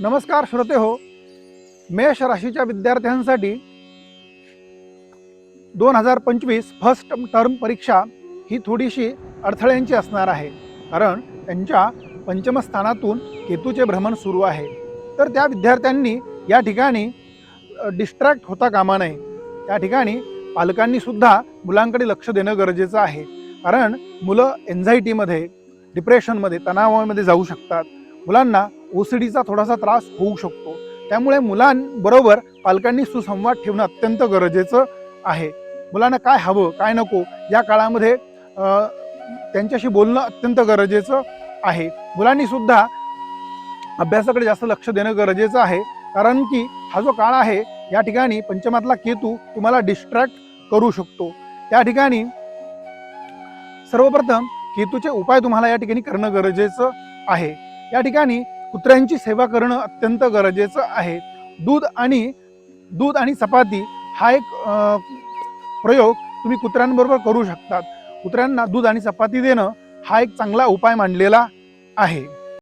नमस्कार श्रोते हो, मेष राशीच्या विद्यार्थ्यांसाठी 2025 फर्स्ट टर्म परीक्षा ही थोडीशी अडथळ्यांची असणार आहे. कारण त्यांच्या पंचम स्थानातून केतूचे भ्रमण सुरू आहे. तर त्या विद्यार्थ्यांनी या ठिकाणी डिस्ट्रॅक्ट होता कामा नये. त्या ठिकाणी पालकांनी सुद्धा मुलांकडे लक्ष देणं गरजेचं आहे. कारण मुलं एन्झायटीमध्ये, डिप्रेशनमध्ये, तणावामध्ये जाऊ शकतात. मुलांना ओसीडीचा थोडासा त्रास होऊ शकतो. त्यामुळे मुलांबरोबर पालकांनी सुसंवाद ठेवणं अत्यंत गरजेचं आहे. मुलांना काय हवं काय नको या काळामध्ये त्यांच्याशी बोलणं अत्यंत गरजेचं आहे. मुलांनी सुद्धा अभ्यासाकडे जास्त लक्ष देणं गरजेचं आहे. कारण की हा जो काळ आहे या ठिकाणी पंचमातला केतू तुम्हाला डिस्ट्रॅक्ट करू शकतो. त्या ठिकाणी सर्वप्रथम केतूचे उपाय तुम्हाला या ठिकाणी करणं गरजेचं आहे. या ठिकाणी कुत्र्यांची सेवा करणं अत्यंत गरजेचं आहे. दूध आणि चपाती हा एक प्रयोग तुम्ही कुत्र्यांबरोबर करू शकतात. कुत्र्यांना दूध आणि चपाती देणं हा एक चांगला उपाय मानलेला आहे.